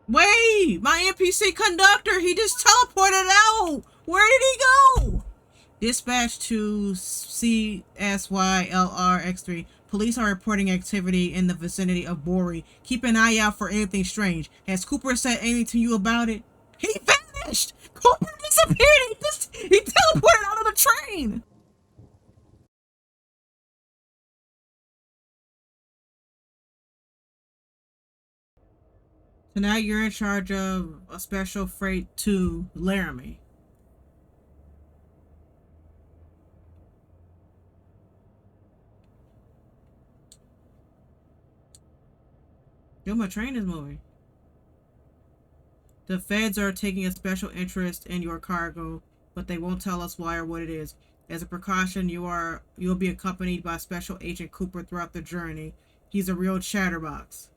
Wait! My NPC conductor, he just teleported out! Where did he go? Dispatch to CSYLRX3. Police are reporting activity in the vicinity of Bori. Keep an eye out for anything strange. Has Cooper said anything to you about it? He vanished! Cooper disappeared! He teleported out of the train! So now you're in charge of a special freight to Laramie. Yo, my train is moving. The feds are taking a special interest in your cargo, but they won't tell us why or what it is. As a precaution, you'll be accompanied by Special Agent Cooper throughout the journey. He's a real chatterbox.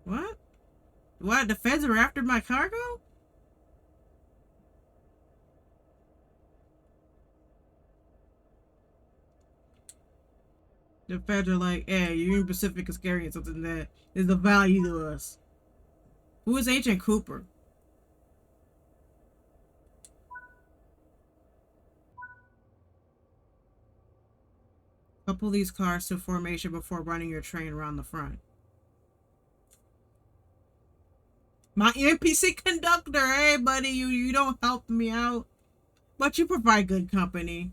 What? What? The feds are after my cargo? The feds are like, hey, Union Pacific is carrying something that is of value to us. Who is Agent Cooper? Couple these cars to formation before running your train around the front. My NPC conductor, hey buddy, you don't help me out, but you provide good company.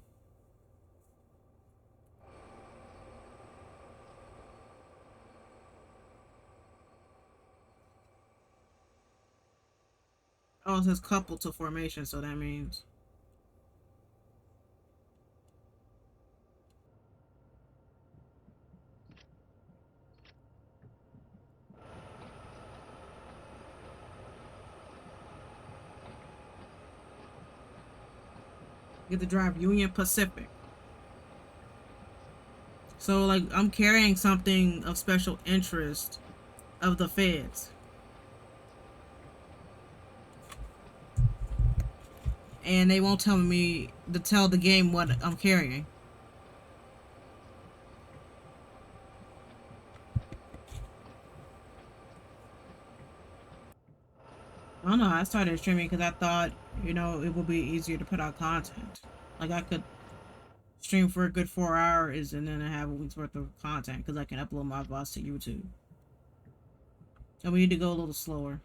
Oh, it says couple to formation, so that means you get to drive Union Pacific. So like I'm carrying something of special interest of the feds. And they won't tell me to tell the game what I'm carrying. I don't know, I started streaming because I thought, it would be easier to put out content. Like I could stream for a good 4 hours and then I have a week's worth of content because I can upload my VODs to YouTube. So we need to go a little slower.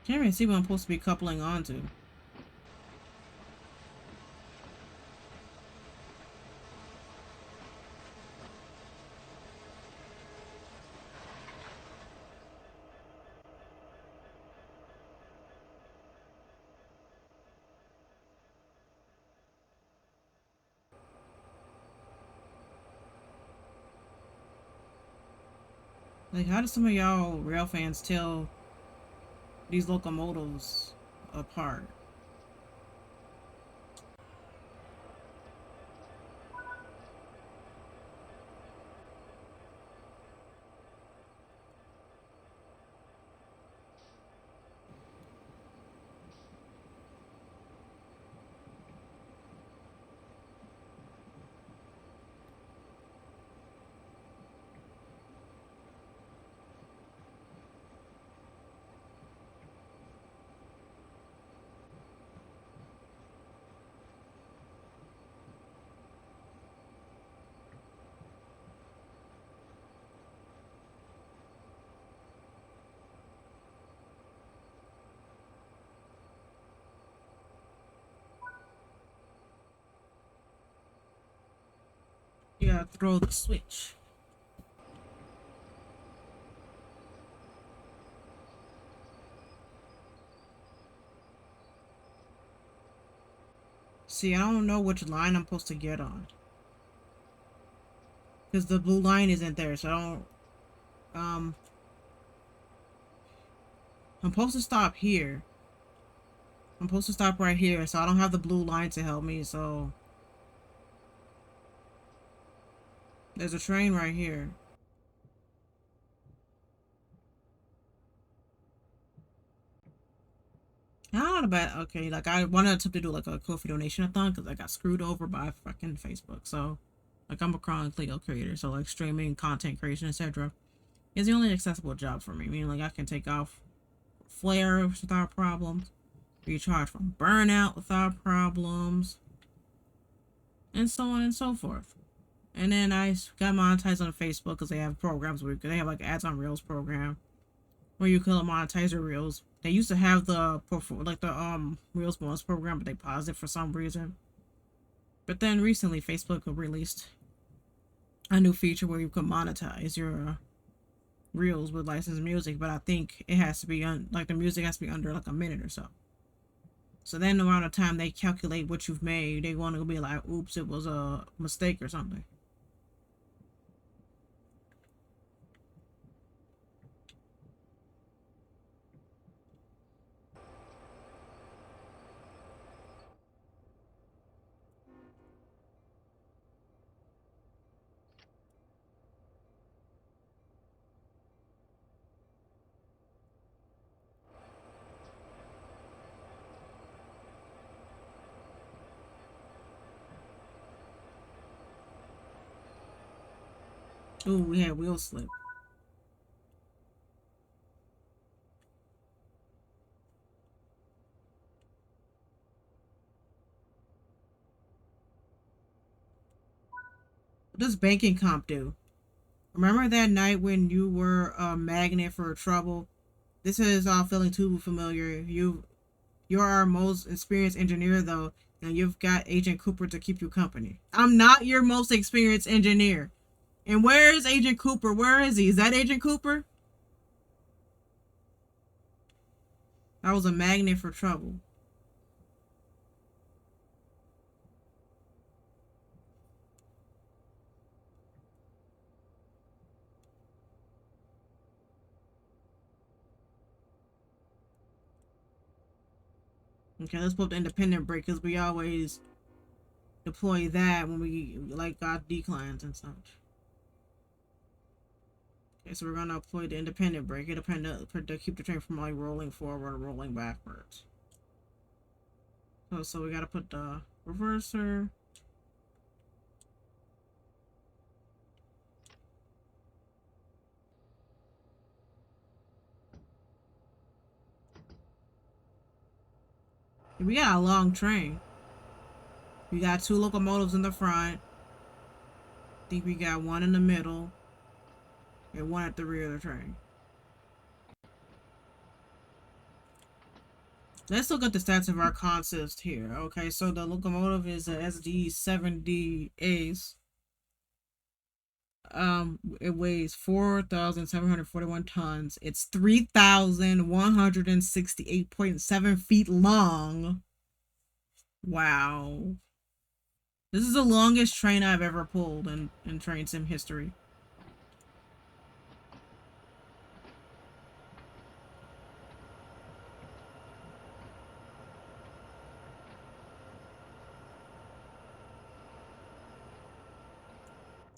Can't even see what I'm supposed to be coupling onto. Like, how do some of y'all rail fans tell these locomotives apart? You gotta throw the switch. See, I don't know which line I'm supposed to get on. Because the blue line isn't there, so I don't... I'm supposed to stop here. I'm supposed to stop right here, so I don't have the blue line to help me, so... There's a train right here. Not about okay. Like I wanted to do like a coffee donation thon because I got screwed over by fucking Facebook. So, like I'm a chronic legal creator, so like streaming, content creation, etc. is the only accessible job for me. Meaning like I can take off flares without problems, recharge from burnout without problems, and so on and so forth. And then I got monetized on Facebook because they have programs where they have like ads on Reels program where you can monetize your Reels. They used to have the Reels bonus program, but they paused it for some reason. But then recently, Facebook released a new feature where you can monetize your Reels with licensed music. But I think it has to be like the music has to be under like a minute or so. So then around the time they calculate what you've made, they want to be like, "Oops, it was a mistake or something." Ooh, we had wheel slip. What does banking comp do? Remember that night when you were a magnet for trouble? This is all feeling too familiar. You're our most experienced engineer though, and you've got Agent Cooper to keep you company. I'm not your most experienced engineer. And where is Agent Cooper? Where is he? Is that Agent Cooper? That was a magnet for trouble. Okay, let's put the independent break because we always deploy that when we like got declines and such. Okay, so we're gonna deploy the independent brake. Independent to keep the train from like rolling forward or rolling backwards. So we gotta put the reverser. We got a long train. We got two locomotives in the front. I think we got one in the middle and one at the rear of the train. Let's look at the stats of our consist here. Okay, so the locomotive is a SD70 Ace. It weighs 4,741 tons. It's 3,168.7 feet long. Wow. This is the longest train I've ever pulled in train sim history.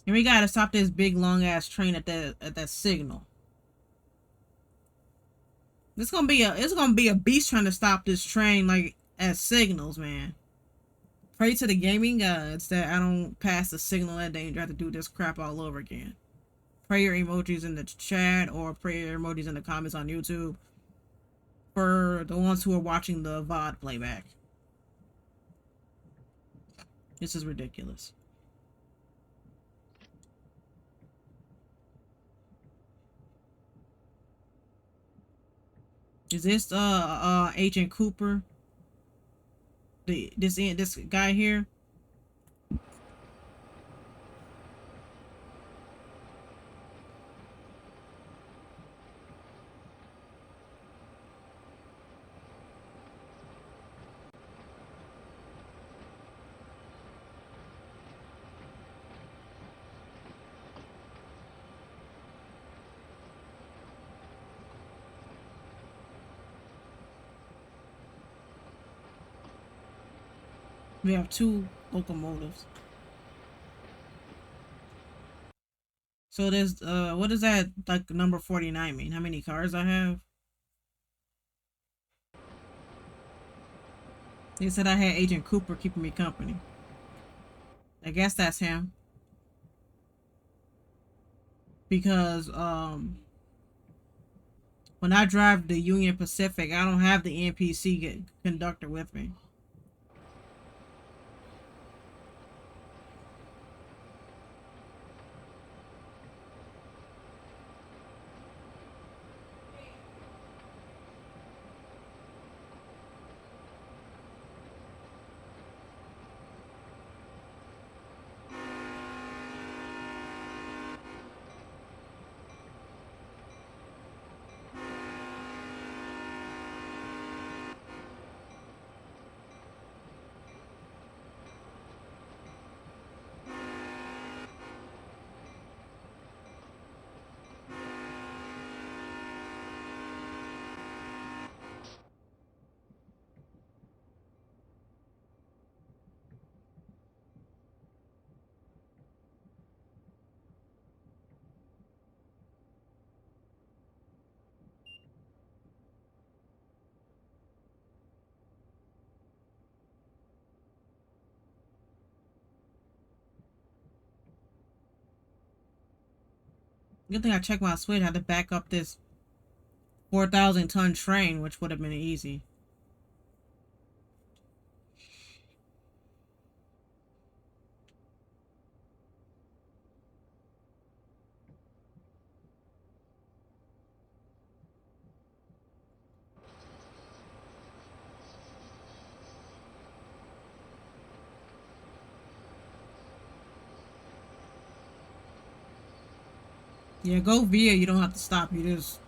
And we gotta stop this big long ass train at that signal. It's gonna be a beast trying to stop this train like at signals, man. Pray to the gaming gods that I don't pass the signal at danger. I have to do this crap all over again. Pray your emojis in the chat or pray your emojis in the comments on YouTube for the ones who are watching the VOD playback. This is ridiculous. Is this Agent Cooper? This guy here? We have two locomotives. So there's what does that like number 49 mean? How many cars I have? They said I had Agent Cooper keeping me company. I guess that's him. Because when I drive the Union Pacific, I don't have the NPC conductor with me. Good thing I checked my switch. I had to back up this 4,000-ton train, which would have been easy. Yeah, go via. You don't have to stop. You just,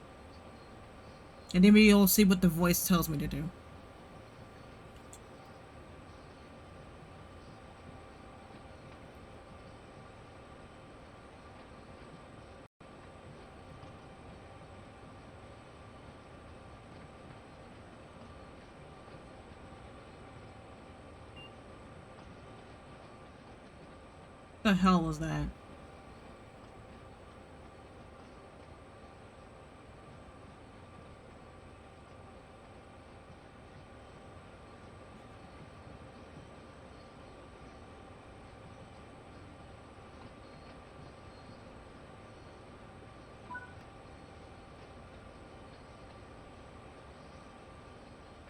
and then you'll see what the voice tells me to do. What the hell was that?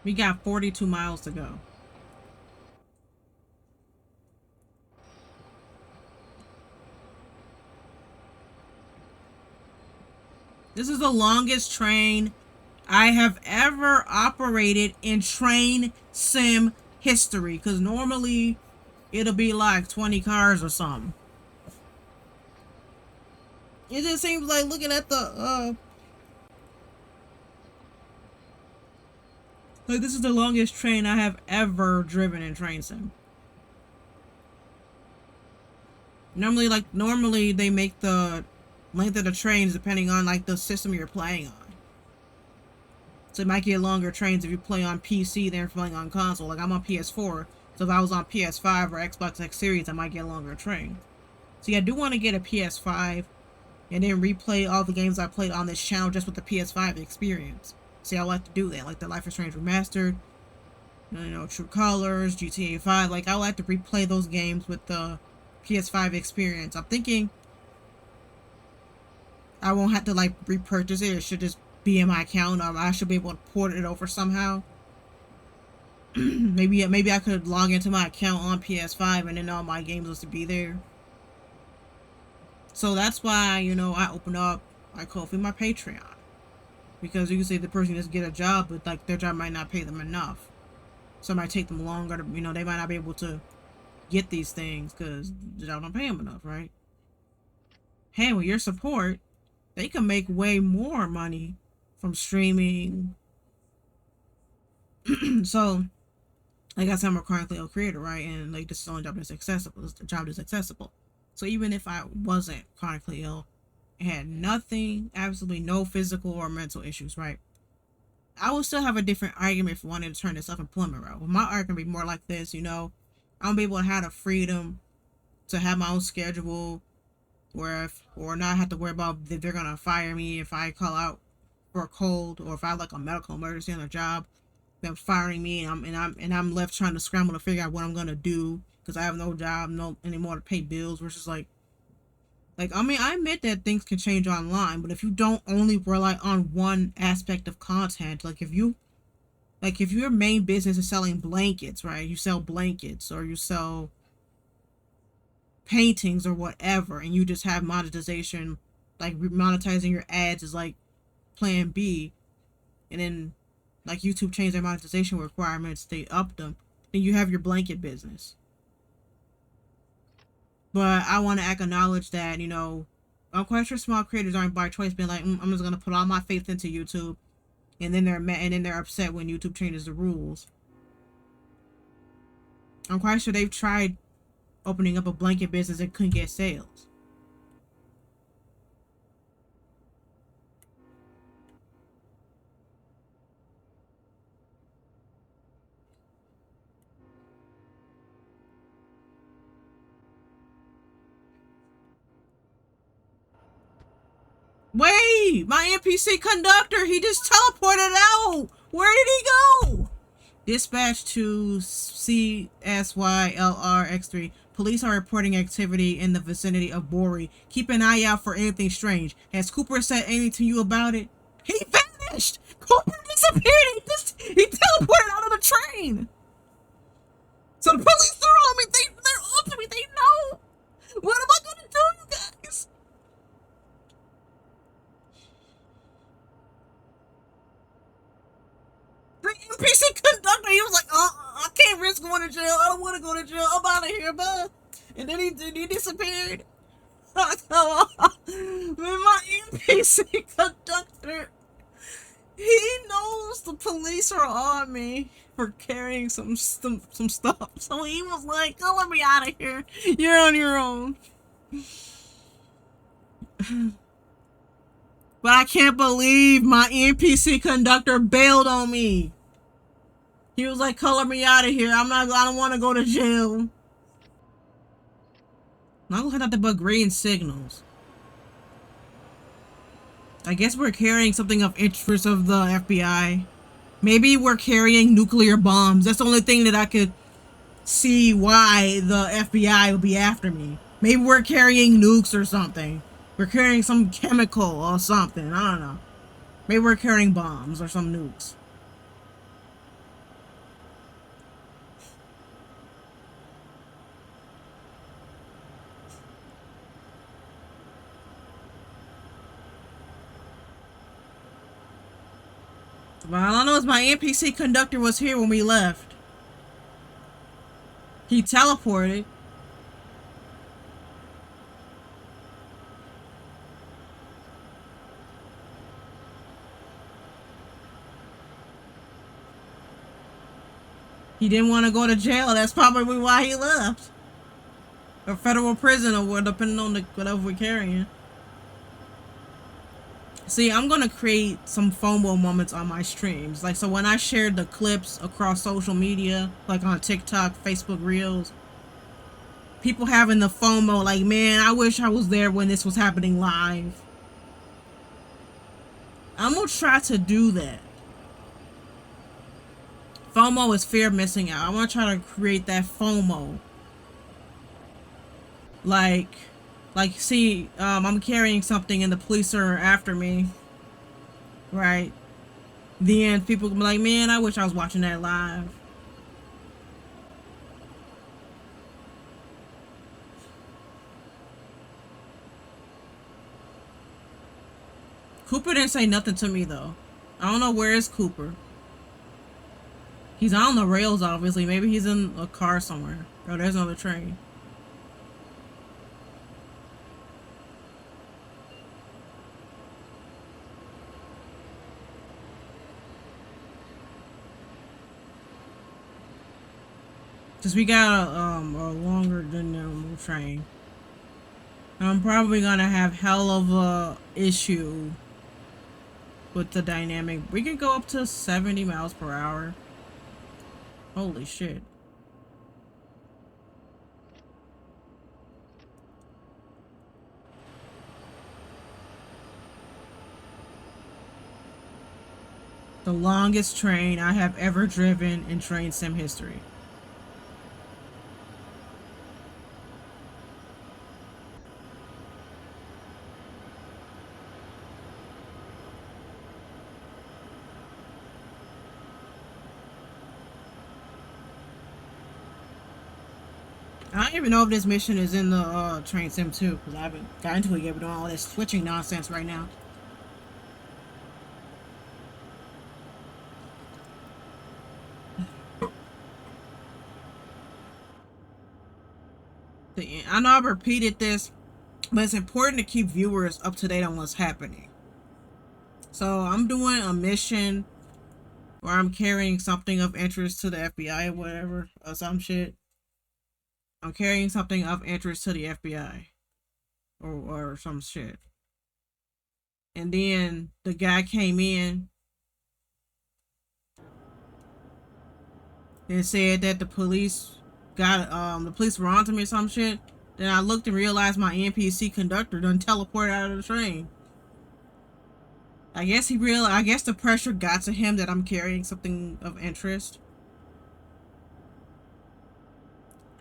We got 42 miles to go. This is the longest train I have ever operated in train sim history. Because normally it'll be like 20 cars or something. It just seems like looking at the like this is the longest train I have ever driven in train sim. Normally they make the length of the trains depending on like the system you're playing on. So it might get longer trains if you play on PC than if you're playing on console. Like I'm on PS4, so if I was on PS5 or Xbox X Series, I might get a longer train. So yeah, I do want to get a PS5 and then replay all the games I played on this channel just with the PS5 experience. See, I like to do that, like the Life is Strange Remastered, you know, True Colors, GTA 5. Like I like to replay those games with the PS5 experience. I'm thinking I won't have to like repurchase it. It should just be in my account. I should be able to port it over somehow. maybe I could log into my account on PS5 and then all my games was to be there. So that's why, you know, I open up my Ko-fi, my Patreon. Because you can say the person just get a job, but like their job might not pay them enough. So it might take them longer to, you know, they might not be able to get these things because the job don't pay them enough, right? Hey, with your support, they can make way more money from streaming. So, like I said, I'm a currently a creator, right? And like this is the only job that's accessible. This job that's accessible. So even if I wasn't chronically ill, and had nothing, absolutely no physical or mental issues, right? I would still have a different argument for wanting to turn the self-employment route. Well, my argument would be more like this, you know, I'm be able to have the freedom to have my own schedule, or not have to worry about if they're gonna fire me if I call out for a cold or if I have like a medical emergency on a job. them firing me, and I'm left trying to scramble to figure out what I'm gonna do because I have no job, no anymore to pay bills. Versus like I mean, I admit that things can change online, but if you don't only rely on one aspect of content, like if your main business is selling blankets, right? You sell blankets or you sell paintings or whatever, and you just have monetization, like monetizing your ads is like plan B, and then like YouTube changed their monetization requirements, they upped them, then you have your blanket business. But I want to acknowledge that, I'm quite sure small creators aren't by choice being like, I'm just gonna put all my faith into YouTube, and then they're mad, and then they're upset when YouTube changes the rules. I'm quite sure they've tried opening up a blanket business and couldn't get sales. Wait, my NPC conductor, he just teleported out. Where did he go? Dispatch to CSYLRX3. Police are reporting activity in the vicinity of Bori. Keep an eye out for anything strange. Has Cooper said anything to you about it? He vanished! Cooper disappeared! He teleported out of the train! So the police are on me! They're on to me! They know! What am I gonna do, you guys? The NPC conductor, he was like, I can't risk going to jail. I don't want to go to jail. I'm out of here, bud. And then he disappeared. Man, my NPC conductor, he knows the police are on me for carrying some stuff. So he was like, "Go, let me out of here. You're on your own." But I can't believe my NPC conductor bailed on me. He was like, "Color me out of here. I don't want to go to jail." I don't have nothing but green signals. I guess we're carrying something of interest of the FBI. Maybe we're carrying nuclear bombs. That's the only thing that I could see why the FBI would be after me. Maybe we're carrying nukes or something. We're carrying some chemical or something. I don't know. Maybe we're carrying bombs or some nukes. But all I know is my NPC conductor was here when we left. He teleported. He didn't want to go to jail. That's probably why he left. Or federal prison, or depending on whatever we're carrying. See, I'm gonna create some FOMO moments on my streams. Like, so when I shared the clips across social media, like on TikTok, Facebook Reels, people having the FOMO, like, man, I wish I was there when this was happening live. I'm gonna try to do that. FOMO is fear of missing out. I wanna try to create that FOMO. Like, see, I'm carrying something and the police are after me, right? Then people can be like, man, I wish I was watching that live. Cooper didn't say nothing to me, though. I don't know where is Cooper. He's on the rails, obviously. Maybe he's in a car somewhere. Oh, there's another train. Because we got a longer than normal train. I'm probably gonna have hell of a issue with the dynamic. We can go up to 70 miles per hour. Holy shit. The longest train I have ever driven in train sim history. I don't even know if this mission is in the train sim too, because I haven't gotten to it yet. We're doing all this switching nonsense right now. I know I've repeated this, but it's important to keep viewers up to date on what's happening. So I'm doing a mission where I'm carrying something of interest to the FBI or whatever, or some shit. I'm carrying something of interest to the FBI or some shit. And then the guy came in and said that the police were onto me or some shit. Then I looked and realized my NPC conductor done teleported out of the train. I guess the pressure got to him that I'm carrying something of interest.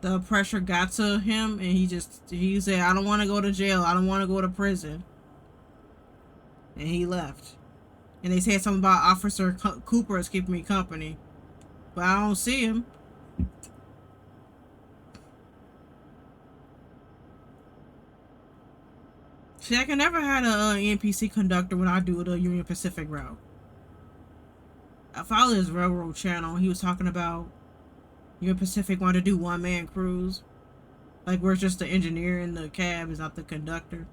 The pressure got to him and he said, I don't want to go to jail. I don't want to go to prison. And he left. And they said something about Officer Cooper is keeping me company. But I don't see him. See, I can never had a NPC conductor when I do the Union Pacific route. I followed his railroad channel. He was talking about Union Pacific wanted to do one-man crews. Like, where it's just the engineer in the cab is not the conductor.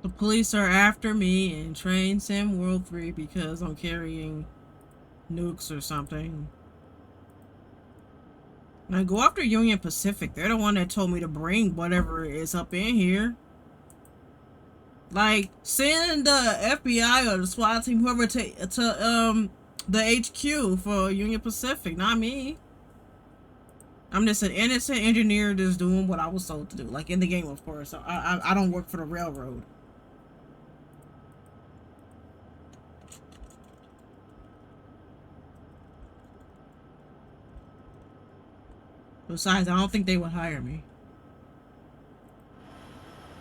The police are after me in Train Sim World 3 because I'm carrying nukes or something. And I go after Union Pacific. They're the one that told me to bring whatever is up in here. Like, send the FBI or the SWAT team, whoever, to the HQ for Union Pacific, not me. I'm just an innocent engineer just doing what I was told to do. Like, in the game, of course. I don't work for the railroad. Besides, I don't think they would hire me.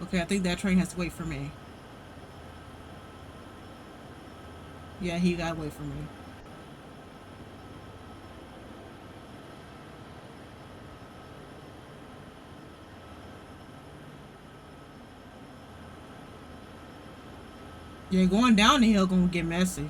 Okay, I think that train has to wait for me. Yeah, he gotta wait for me. Yeah, going down the hill gonna get messy.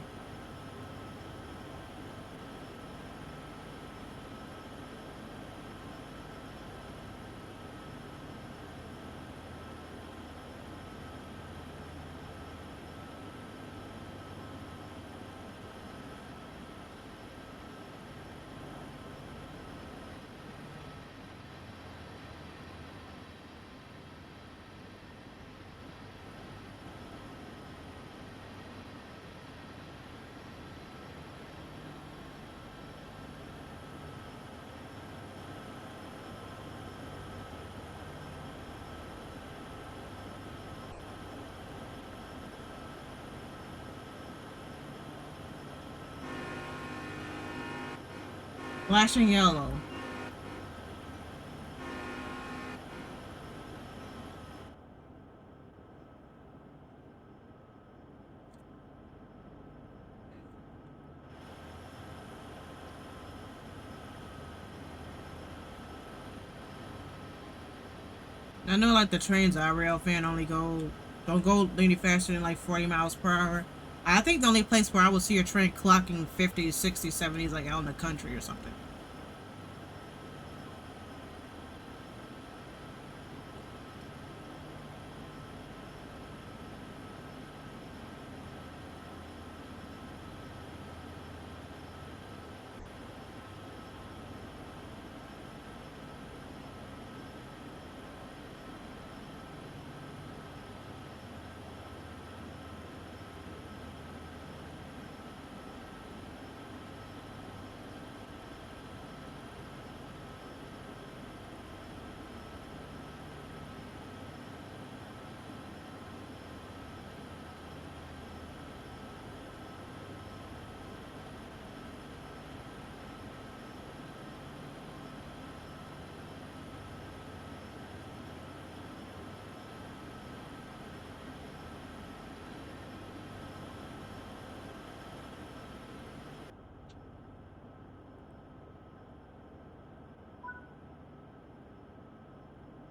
Flashing yellow. I know, like, the trains I rail fan don't go any faster than like 40 miles per hour. I think the only place where I would see a train clocking 50, 60, 70 is like out in the country or something.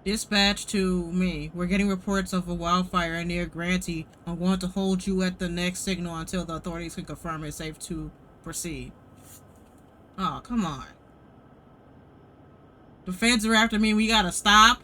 Dispatch to me. We're getting reports of a wildfire near Grantee. I'm going to hold you at the next signal until the authorities can confirm it's safe to proceed. Oh, come on. The feds are after me. We gotta stop.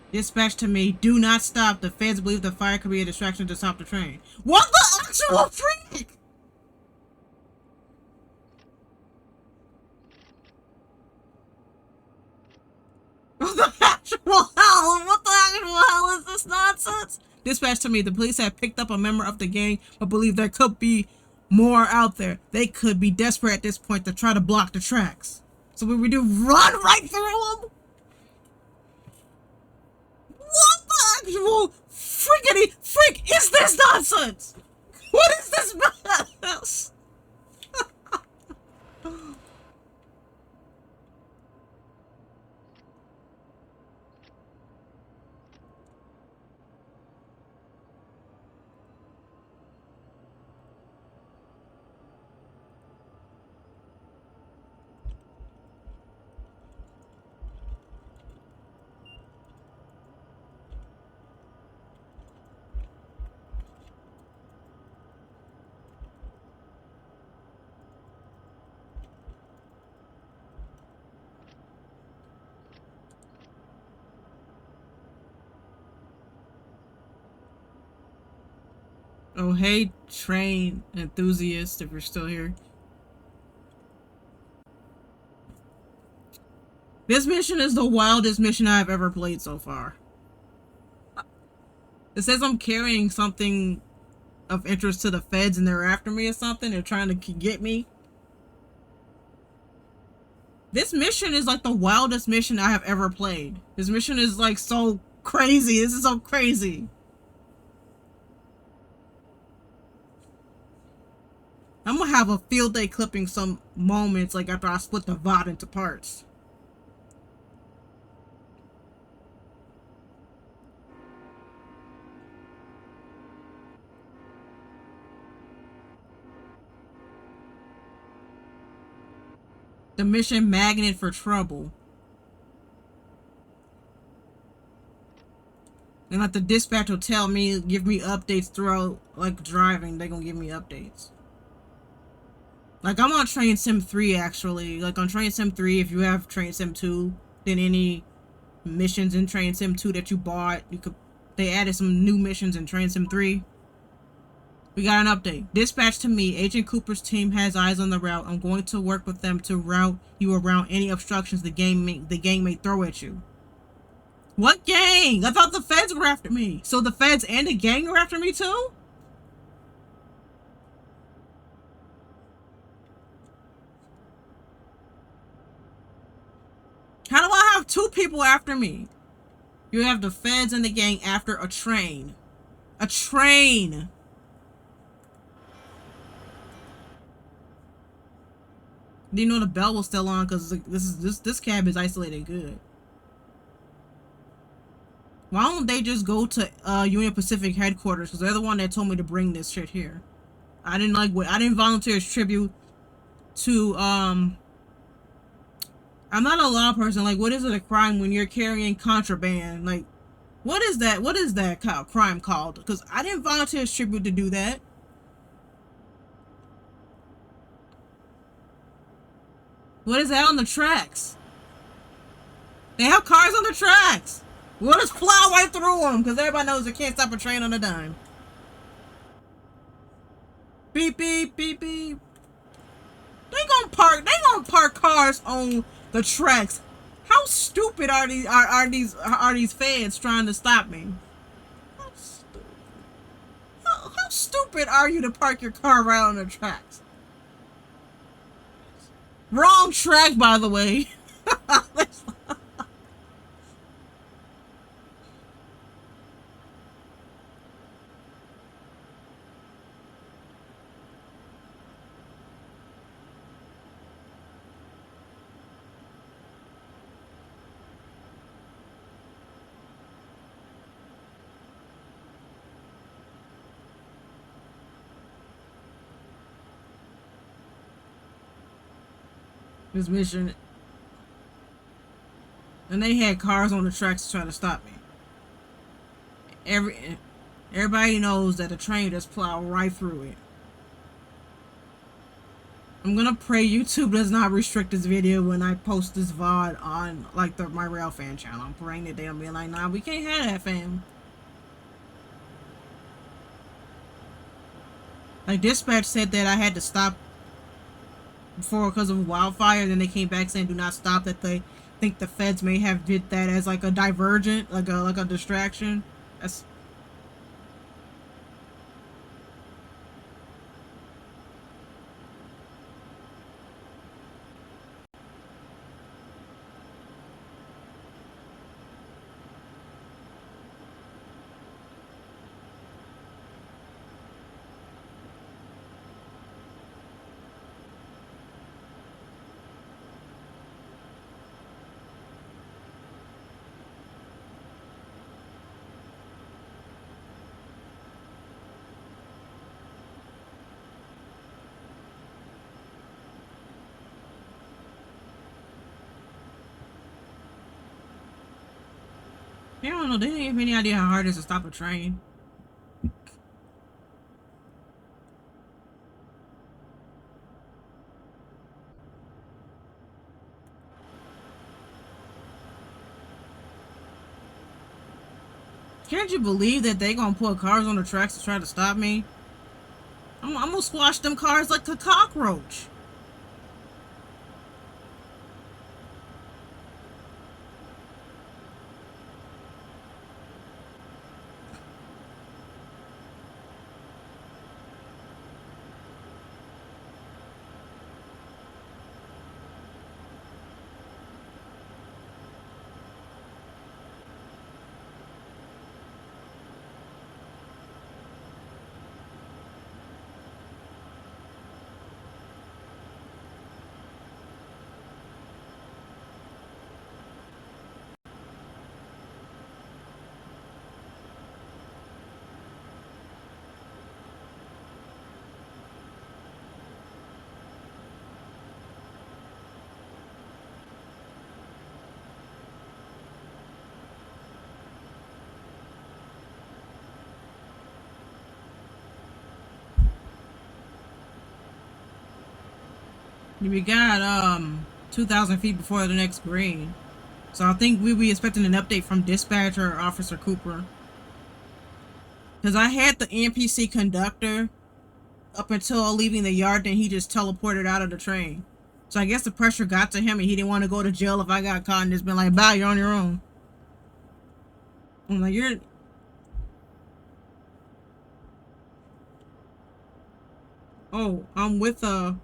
Dispatch to me. Do not stop. The feds believe the fire could be a distraction to stop the train. What the actual freak? What the actual hell? What the actual hell is this nonsense? Dispatch to me. The police have picked up a member of the gang, but believe there could be more out there. They could be desperate at this point to try to block the tracks. So what we do? Run right through them? What the actual friggity freak is this nonsense? What is this mess? Oh, hey, train enthusiast, if you're still here. This mission is the wildest mission I've ever played so far. It says I'm carrying something of interest to the feds and they're after me or something. They're trying to get me. This mission is like the wildest mission I have ever played. This mission is like so crazy. This is so crazy. I'm gonna have a field day clipping some moments like after I split the VOD into parts. The mission magnet for trouble. And like the dispatch will tell me, give me updates throughout like driving. They're gonna give me updates. Like I'm on Train Sim 3 actually. Like on Train Sim 3, if you have Train Sim 2, then any missions in Train Sim 2 that you bought, they added some new missions in Train Sim 3. We got an update. Dispatch to me. Agent Cooper's team has eyes on the route. I'm going to work with them to route you around any obstructions the gang may throw at you. What gang? I thought the feds were after me. So the feds and the gang are after me too? How do I have two people after me? You have the feds and the gang after a train. A train! Didn't know the bell was still on because this cab is isolated good. Why don't they just go to Union Pacific headquarters? Because they're the one that told me to bring this shit here. I didn't volunteer as tribute to I'm not a law person. Like, what is it a crime when you're carrying contraband? Like, what is that? What is that crime called? Because I didn't volunteer as tribute to do that. What is that on the tracks? They have cars on the tracks. We'll just plow right through them because everybody knows they can't stop a train on a dime. Beep, beep, beep, beep. They gonna park cars on the tracks. How stupid are these fans trying to stop me? How, stu- how stupid are you to park your car right on the tracks? Wrong track, by the way. This mission, and they had cars on the tracks to try to stop me. Everybody knows that the train just plowed right through it. I'm gonna pray YouTube does not restrict this video when I post this VOD on like my rail fan channel. I'm praying that they don't be like, nah, we can't have that, fam. Like dispatch said that I had to stop before because of wildfire. Then they came back saying do not stop. That they think the feds may have did that as like a divergent, like a distraction. That's they don't know. They didn't have any idea how hard it is to stop a train. Can't you believe that they gonna put cars on the tracks to try to stop me? I'm gonna squash them cars like a cockroach. We got 2,000 feet before the next green. So I think we'll be expecting an update from dispatcher Officer Cooper. Because I had the NPC conductor up until leaving the yard, then he just teleported out of the train. So I guess the pressure got to him and he didn't want to go to jail if I got caught and just been like, bye, you're on your own. I'm like, you're... Oh, I'm with a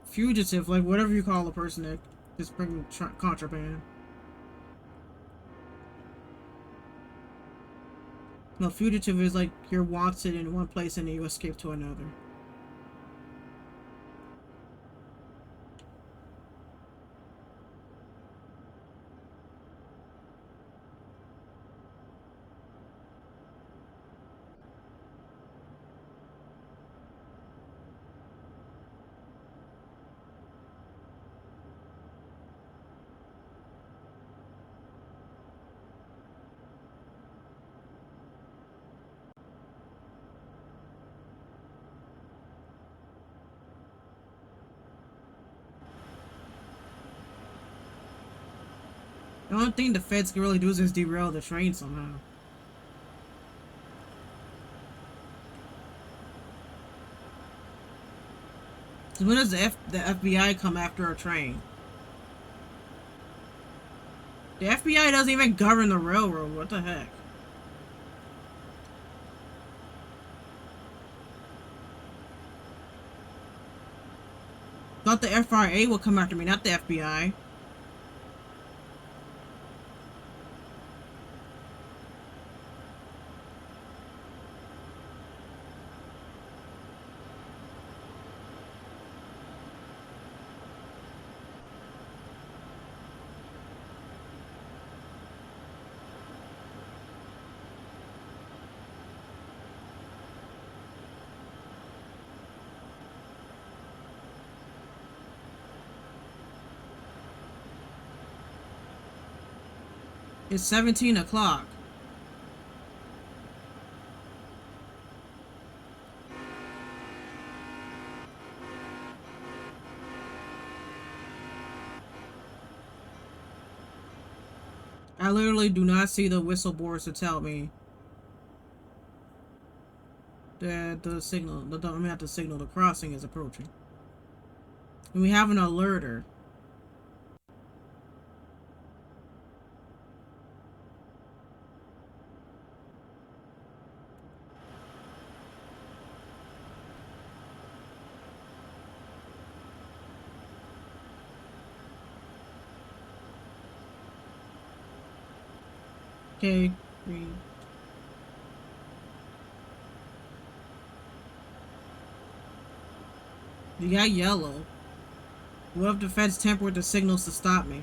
fugitive, like whatever you call a person that just bringing contraband. No, fugitive is like you're wanted in one place and then you escape to another. The only thing the feds can really do is just derail the train somehow. So when does the FBI come after a train? The FBI doesn't even govern the railroad. What the heck? Thought the FRA would come after me, not the FBI. It's 17 o'clock. I literally do not see the whistle boards to tell me that the signal, not the signal, the crossing is approaching. And we have an alerter. Okay, green. You got yellow. What if the feds tamper with the signals to stop me?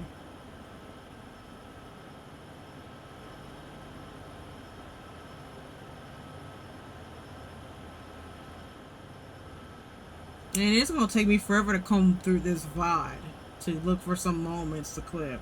And it's gonna take me forever to comb through this VOD to look for some moments to clip.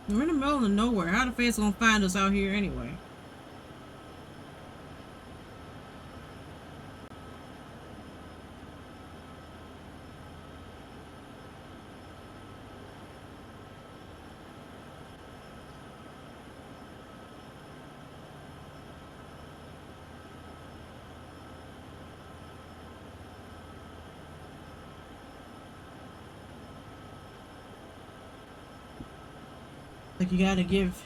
We're in the middle of nowhere. How the feds gonna find us out here anyway? Like, you gotta give...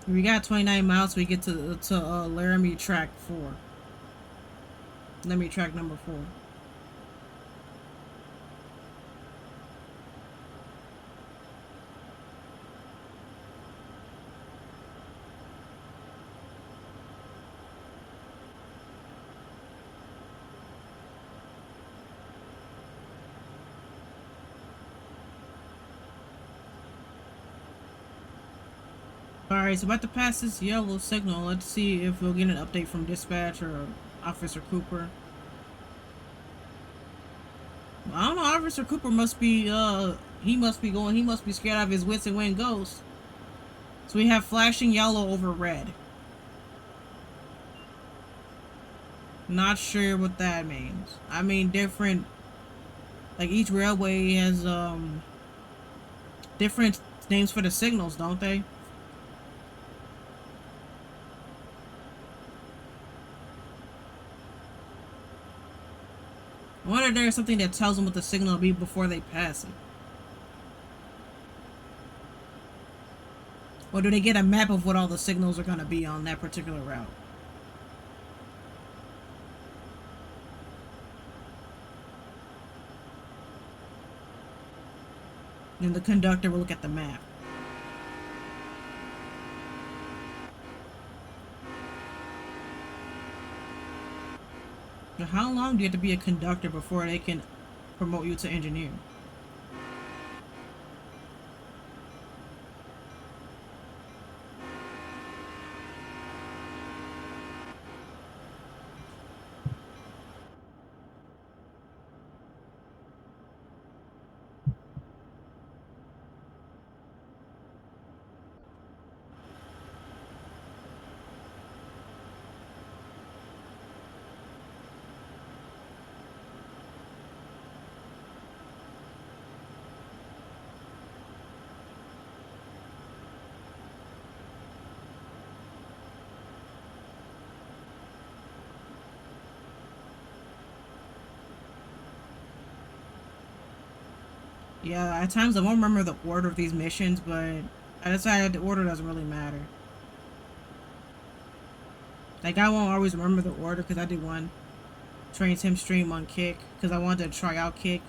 We got 29 miles, we get to Laramie Track 4. Laramie Track number 4. Alright, so about to pass this yellow signal. Let's see if we'll get an update from dispatch or Officer Cooper. I don't know, Officer Cooper must be, he must be scared out of his wits and when ghosts. So we have flashing yellow over red. Not sure what that means. I mean, different, like each railway has, different names for the signals, don't they? I wonder if there's something that tells them what the signal will be before they pass it. Or do they get a map of what all the signals are going to be on that particular route? And the conductor will look at the map. Now, how long do you have to be a conductor before they can promote you to engineer? Yeah, at times I won't remember the order of these missions, but I decided the order doesn't really matter. Like, I won't always remember the order because I did one Train Sim stream on Kick because I wanted to try out Kick.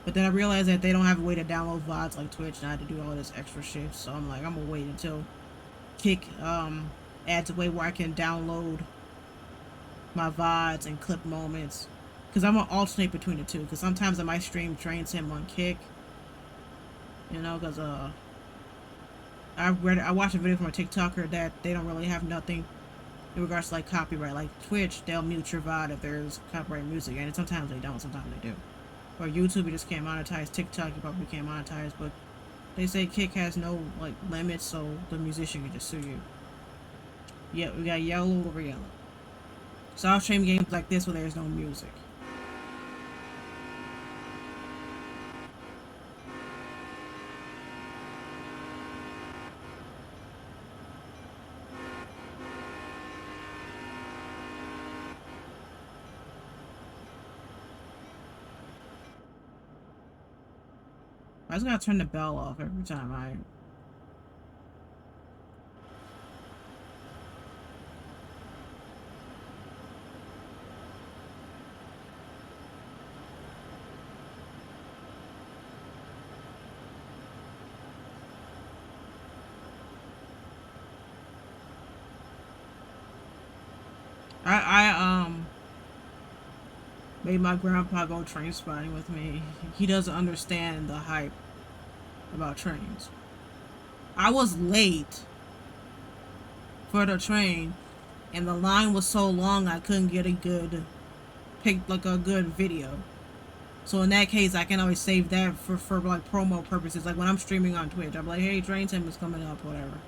But then I realized that they don't have a way to download VODs like Twitch, and I had to do all this extra shit. So I'm like, I'm gonna wait until Kick adds a way where I can download my VODs and clip moments. Because I'm gonna alternate between the two. Because sometimes I might stream Train Sim on Kick, you know, because I watched a video from a TikToker that they don't really have nothing in regards to like copyright. Like Twitch, they'll mute your VOD if there's copyright music, and sometimes they don't, sometimes they do. Or YouTube, you just can't monetize. TikTok, you probably can't monetize, but they say Kick has no like limits, so the musician can just sue you. Yeah, we got yellow over yellow. So I'll stream games like this where there's no music. I just gotta turn the bell off every time I made my grandpa go train spotting with me. He doesn't understand the hype about trains. I was late for the train, and the line was so long I couldn't get a good a good video. So in that case, I can always save that for like promo purposes. Like when I'm streaming on Twitch, I'm like, hey, train time is coming up, whatever.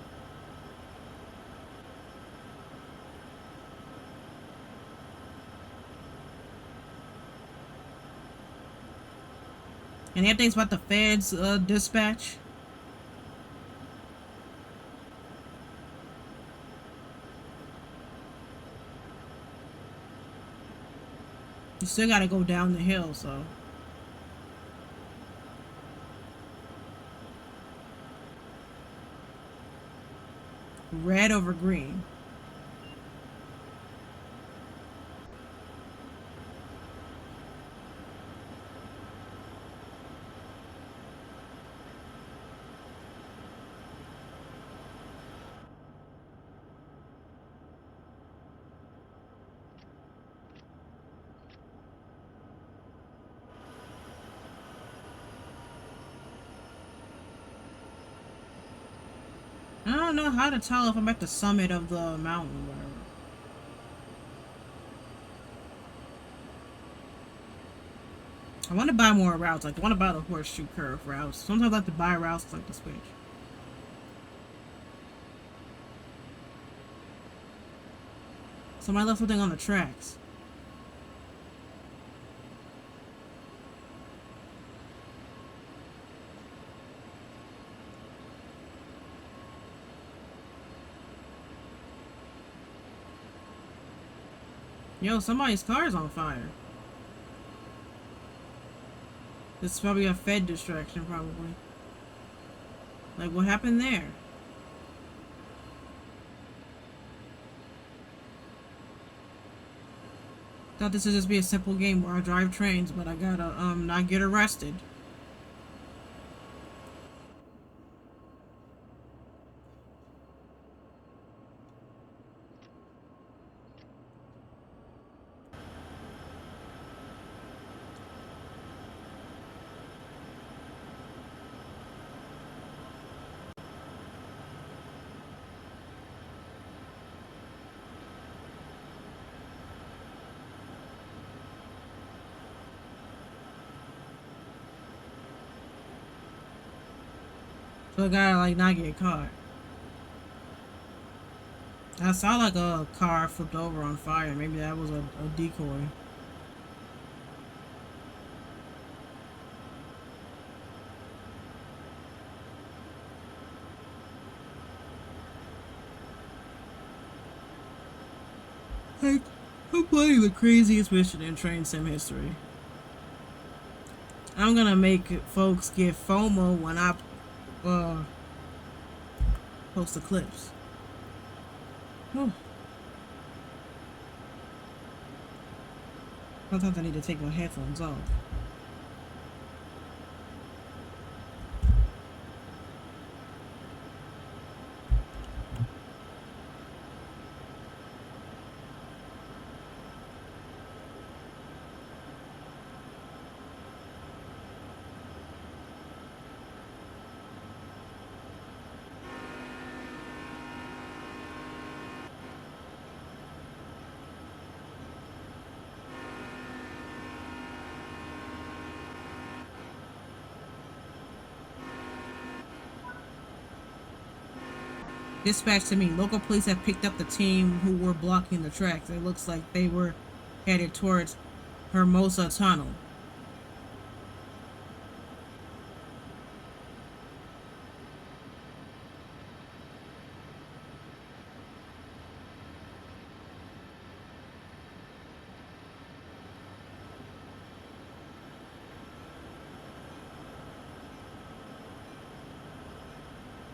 And you things about the feds dispatch? You still gotta go down the hill, so. Red over green. I don't know how to tell if I'm at the summit of the mountain or whatever. I want to buy more routes. Like, I want to buy the horseshoe curve routes. Sometimes I like to buy routes like the switch. Somebody left something on the tracks. Yo, somebody's car's on fire. This is probably a Fed distraction, probably. Like, what happened there? Thought this would just be a simple game where I drive trains, but I gotta, not get arrested. So I gotta, like, not get caught. I saw, like, a car flipped over on fire. Maybe that was a decoy. Like, I'm playing the craziest mission in Train Sim history. I'm gonna make folks get FOMO when I uh, post the clips. Whew. Sometimes I need to take my headphones off. Dispatch to me. Local police have picked up the team who were blocking the tracks. It looks like they were headed towards Hermosa Tunnel.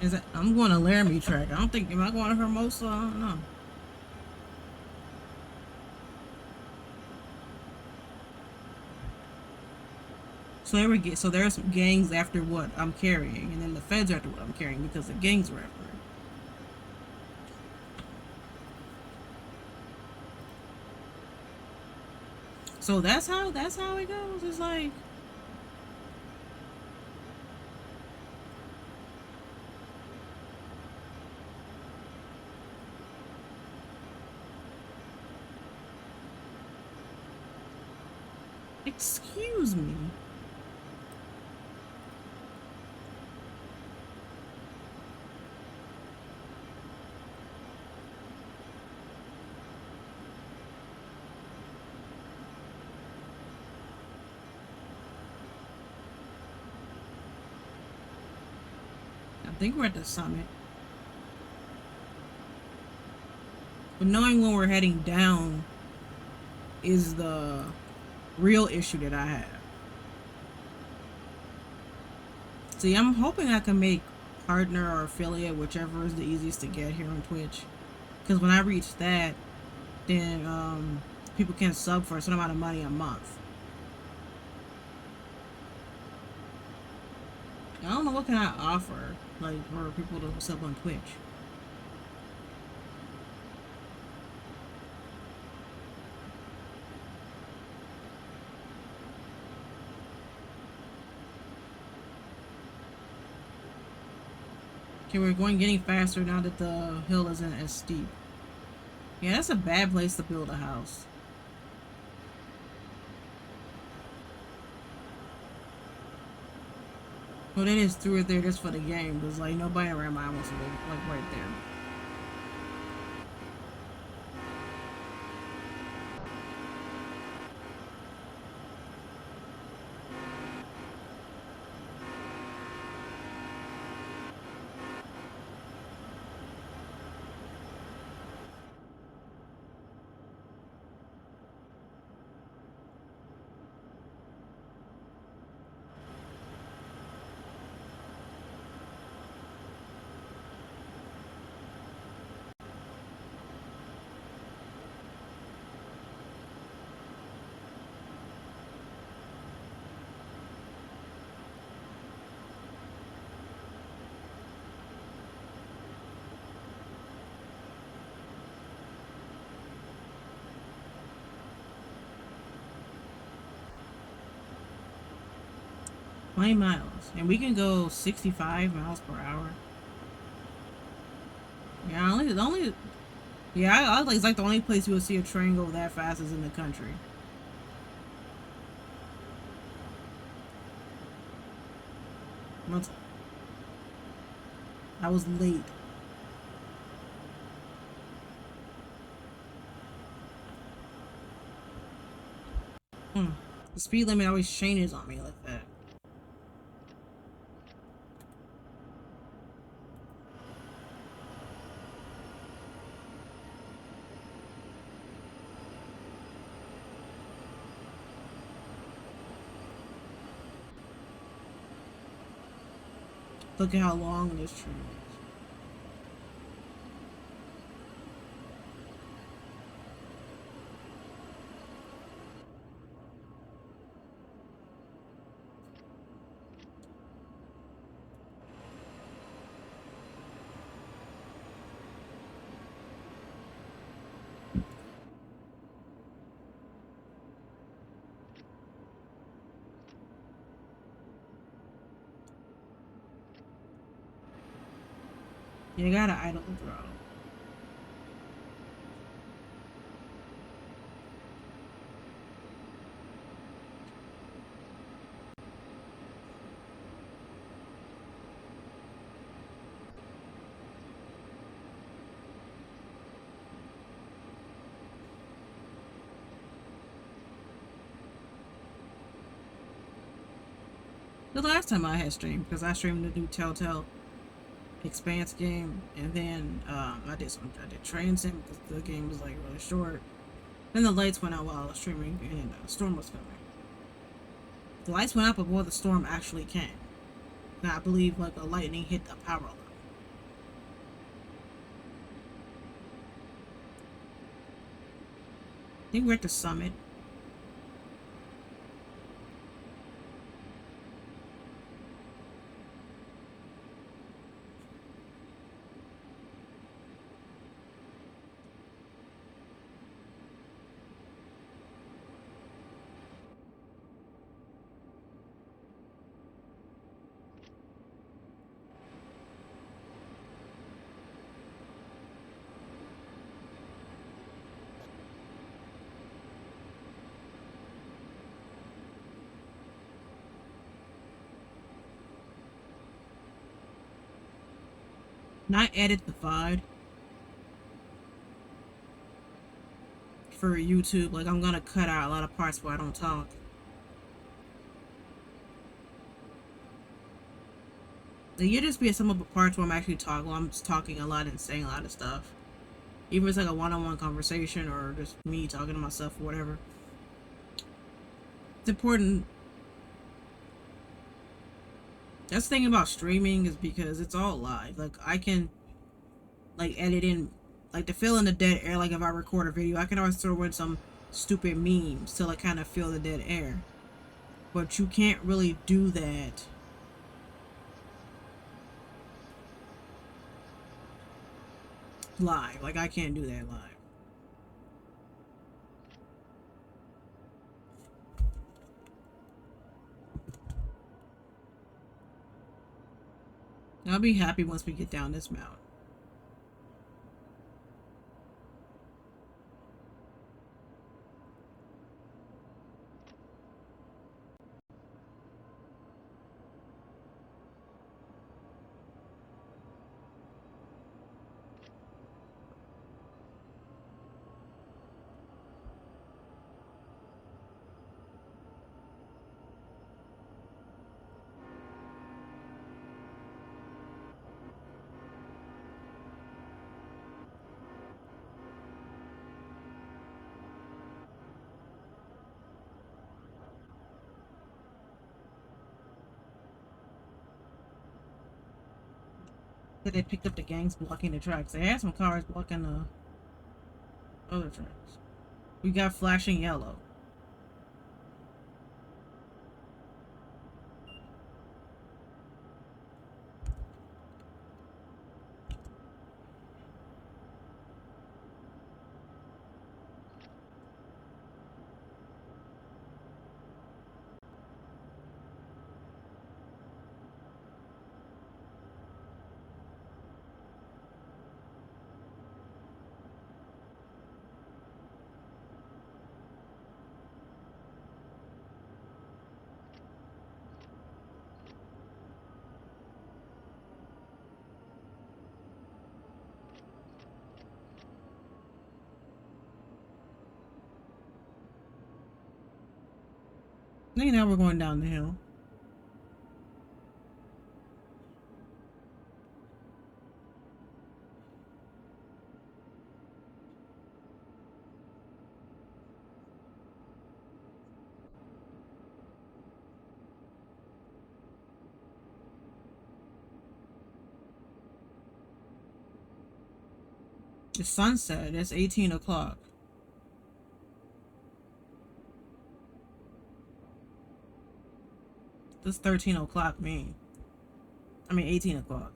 Is that, I'm going to Laramie track. I don't think, am I going to Hermosa? I don't know. So there are some gangs after what I'm carrying, and then the feds are after what I'm carrying because the gangs were after it. So that's how it goes. It's like, excuse me. I think we're at the summit. But knowing when we're heading down is the real issue that I have. See, I'm hoping I can make partner or affiliate, whichever is the easiest to get here on Twitch. Because when I reach that, then people can sub for a certain amount of money a month. I don't know what can I offer, like for people to sub on Twitch. Okay, we're getting faster now that the hill isn't as steep. Yeah, that's a bad place to build a house. Well, they just threw it there just for the game, because like nobody around my wants to live like right there. Twenty miles, and we can go 65 miles per hour. Yeah, only yeah, I like it's like the only place you will see a train go that fast is in the country. Once I was late. Hmm. The speed limit always changes on me like that. Look at how long this tree is. You gotta idle the throttle. The last time I had streamed, because I streamed the new Telltale Expanse game, and then I did train sim because the game was like really short. Then the lights went out while I was streaming, and a storm was coming. The lights went out before the storm actually came. And I believe like a lightning hit the power line. I think we're at the summit. And I edit the VOD for YouTube. Like I'm gonna cut out a lot of parts where I don't talk. You just be some of the parts where I'm actually talking. Well, I'm just talking a lot and saying a lot of stuff. Even if it's like a one-on-one conversation or just me talking to myself or whatever. It's important. That's the thing about streaming is because it's all live. Like I can like edit in like to fill in the dead air. Like if I record a video, I can always throw in some stupid memes to like kind of fill the dead air. But you can't really do that live. Like I can't do that live. I'll be happy once we get down this mountain. That they picked up the gangs blocking the tracks. They had some cars blocking the other tracks. We got flashing yellow. I think now we're going down the hill. The sunset. It's 18 o'clock. This 13 o'clock mean? I mean 18 o'clock.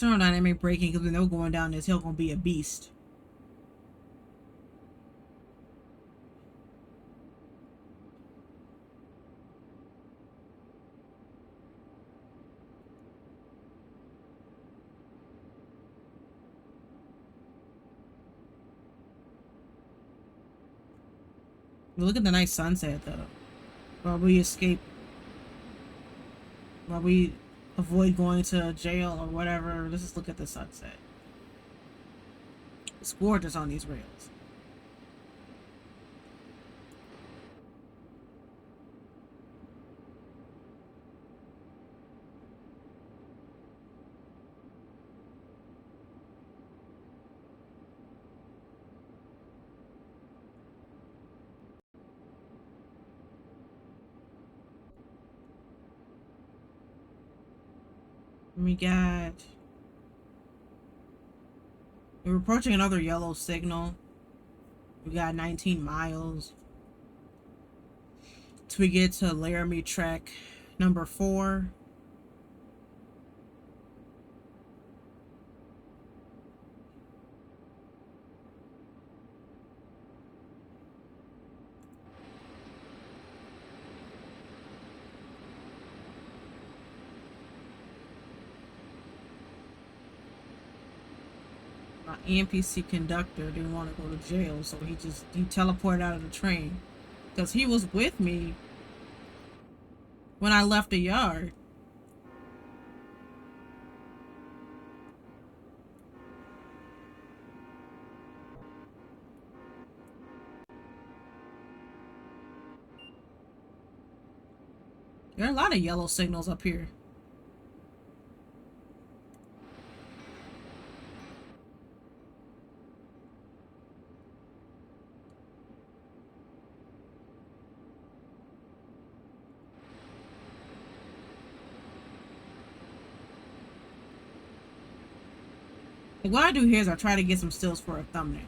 Thermodynamic braking, because when they're going down this hill, gonna be a beast. Look at the nice sunset though. While we escape, while we avoid going to jail or whatever. Let's just look at the sunset. It's gorgeous on these rails. We got... We're approaching another yellow signal. We got 19 miles. Till we get to Laramie track number 4. NPC conductor didn't want to go to jail, so he teleported out of the train because he was with me when I left the yard. There are a lot of yellow signals up here. Like, what I do here is I try to get some stills for a thumbnail.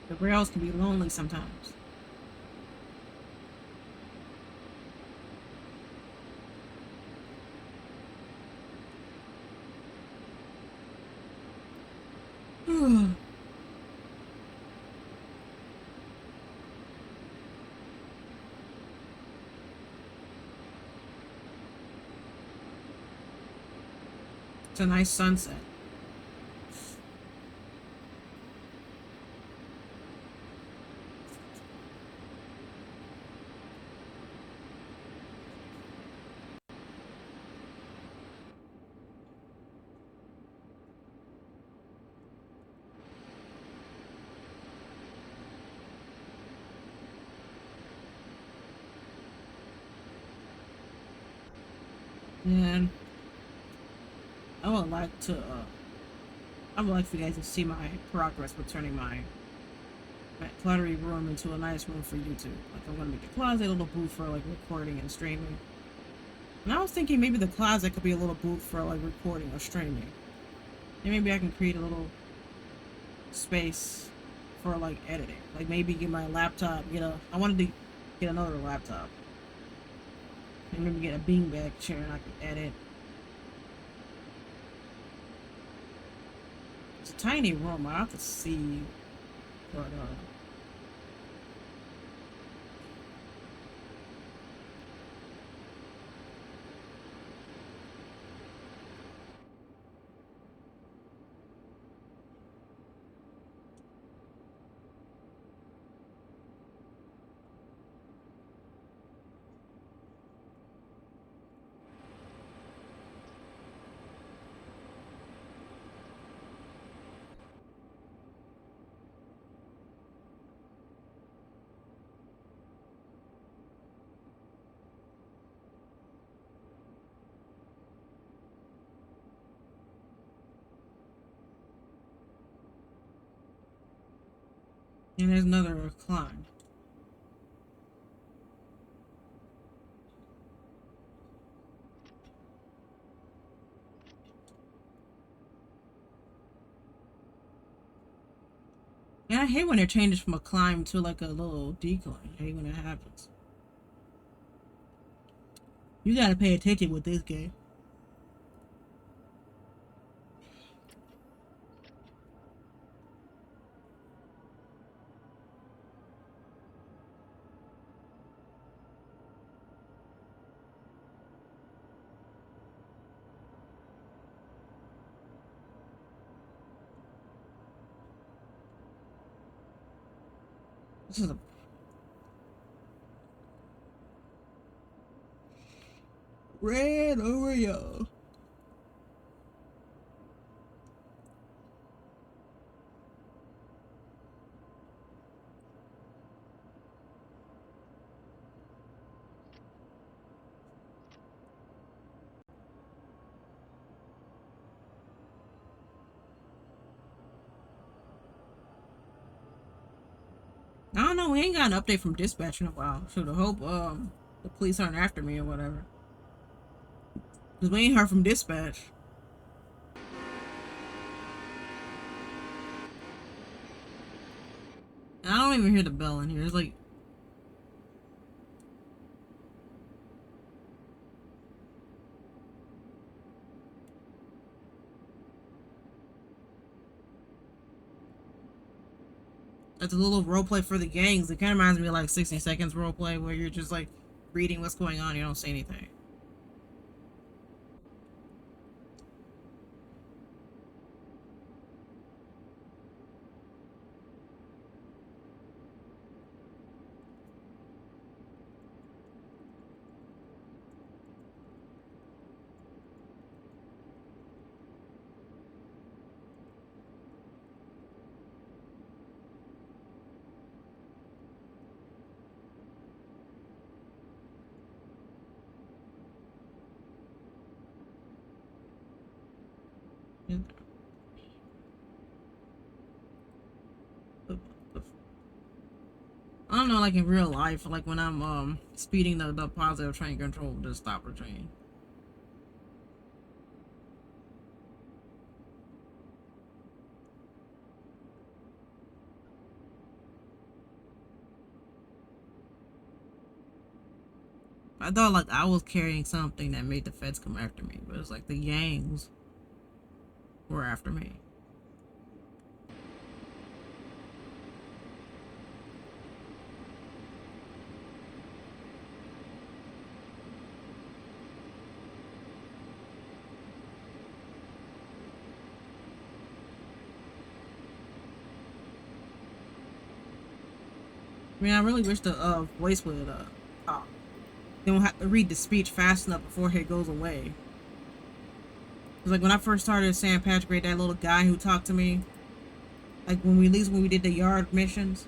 The rails can be lonely sometimes. It's a nice sunset. And I would like for you guys to see my progress with turning my cluttery room into a nice room for YouTube. Like, I'm gonna make the closet a little booth for like recording and streaming. And I was thinking maybe the closet could be a little booth for like recording or streaming. And maybe I can create a little space for like editing. Like maybe get my laptop, I wanted to get another laptop. And maybe get a beanbag chair and I can edit. It's a tiny room. I have to see, but And there's another climb. And I hate when it changes from a climb to like a little decline. I hate when it happens. You gotta pay attention with this game. This is a red Oreo. I don't know, we ain't got an update from dispatch in a while. So I hope the police aren't after me or whatever. Cause we ain't heard from dispatch. And I don't even hear the bell in here. It's like it's a little roleplay for the gangs. It kind of reminds me of like 60 Seconds roleplay where you're just like reading what's going on. You don't say anything. I don't know, like in real life, like when I'm speeding the positive train control to stop the train. I thought like I was carrying something that made the feds come after me, but it's like the gangs were after me. I mean, I really wish the voice would talk. They don't have to read the speech fast enough before it goes away. Cause like when I first started San Patrick, that little guy who talked to me, like when we did the yard missions.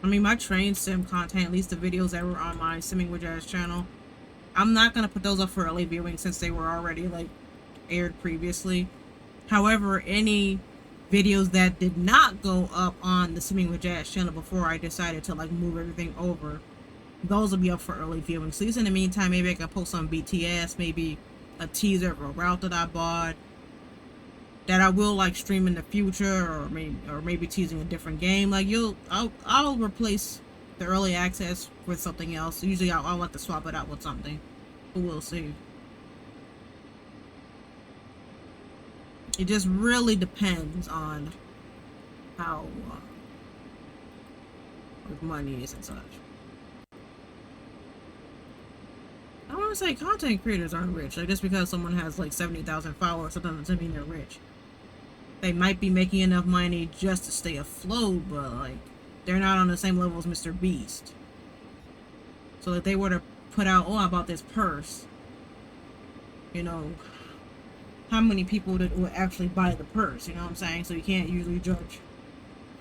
I mean, my train sim content, at least the videos that were on my Simming with Jazz channel, I'm not gonna put those up for early viewing since they were already like aired previously. However, any videos that did not go up on the Simming with Jazz channel before I decided to like move everything over, those will be up for early viewing. So in the meantime, maybe I can post some BTS, maybe a teaser of a route that I bought that I will like stream in the future, or maybe teasing a different game. Like I'll replace the early access with something else. Usually I'll like to swap it out with something, but we'll see. It just really depends on how money is and such. I want to say content creators aren't rich. Like just because someone has like 70,000 followers, it doesn't mean they're rich. They might be making enough money just to stay afloat, but like they're not on the same level as Mr. Beast. So if they were to put out, oh, I bought this purse, you know, how many people that would actually buy the purse. You know what I'm saying? So you can't usually judge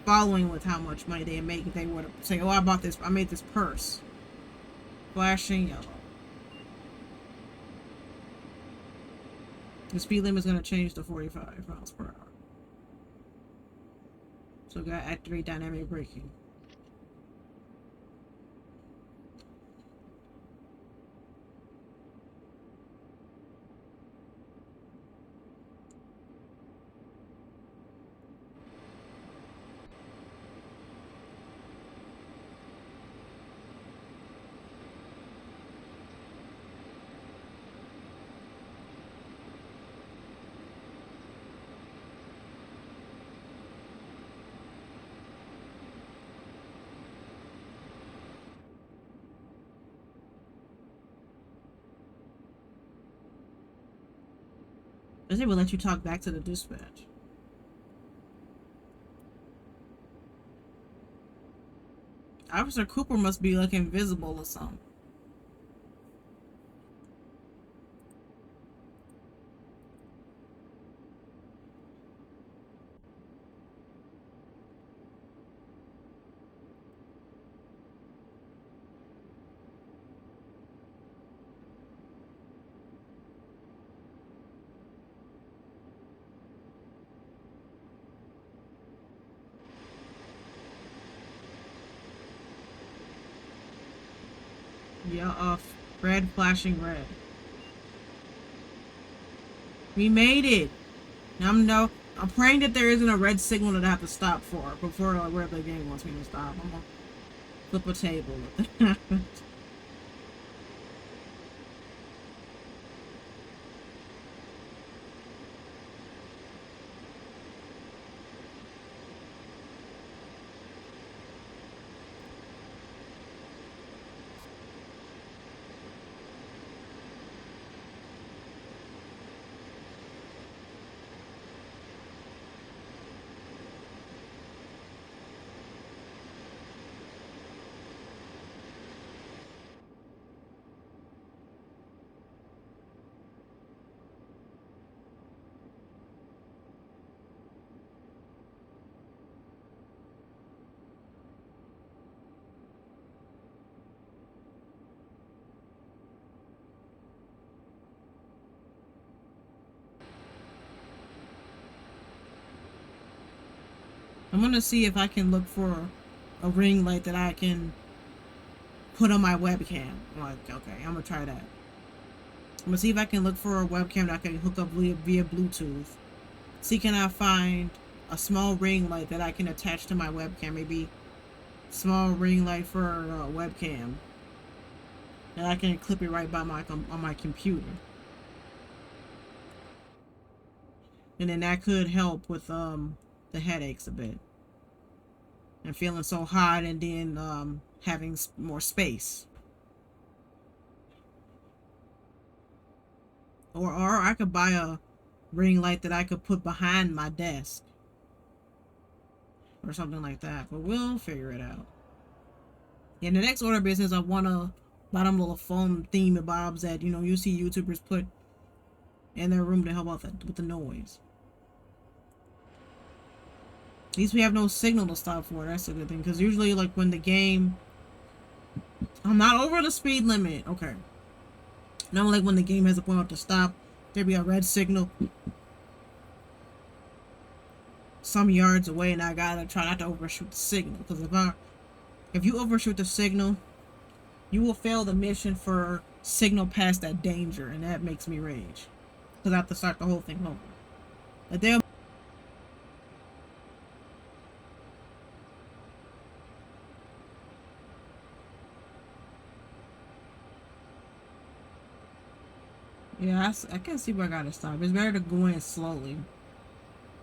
following with how much money they make if they were to say, "Oh, I bought this. I made this purse." Flashing yellow. The speed limit is going to change to 45 miles per hour. So we got to activate dynamic braking. Does it will let you talk back to the dispatch? Officer Cooper must be like invisible or something. Yeah, off. Red flashing red. We made it. I'm praying that there isn't a red signal that I have to stop for before where the game wants me to stop. I'm gonna flip a table if that happens. I'm gonna see if I can look for a ring light that I can put on my webcam. I'm like, okay, I'm gonna try that. I'm gonna see if I can look for a webcam that I can hook up via Bluetooth. See, can I find a small ring light that I can attach to my webcam? Maybe small ring light for a webcam that I can clip it right by on my computer, and then that could help with the headaches a bit and feeling so hot, and then having more space. Or I could buy a ring light that I could put behind my desk or something like that. But we'll figure it out. In the next order of business, I want to buy them little foam theme bobs that you see YouTubers put in their room to help out with the noise. At least we have no signal to stop for. That's a good thing, because usually, like, when the game, I'm not over the speed limit. Okay. Not like when the game has a point out to stop, there be a red signal some yards away, and I gotta try not to overshoot the signal. Because if you overshoot the signal, you will fail the mission for signal past that danger, and that makes me rage. Because I have to start the whole thing over. But they'll. Yeah, I can see where I gotta stop. It's better to go in slowly.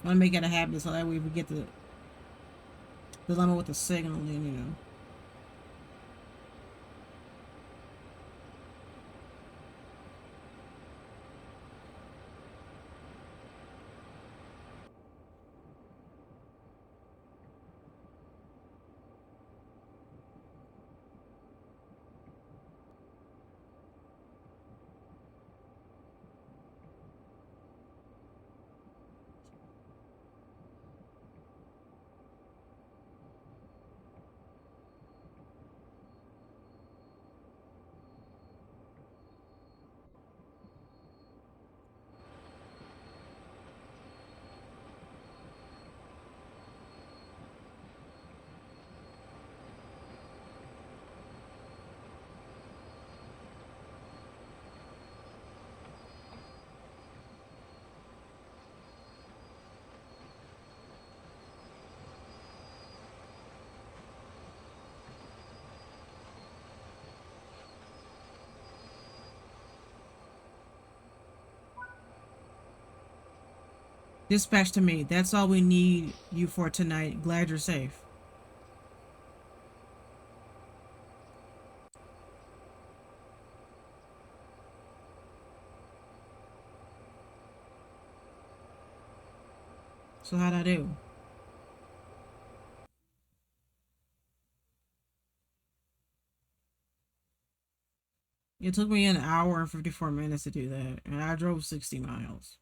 I want to make it a habit so that way we get the limit with the signal, then. Dispatch to me. That's all we need you for tonight. Glad you're safe. So how'd I do? It took me an hour and 54 minutes to do that, and I drove 60 miles.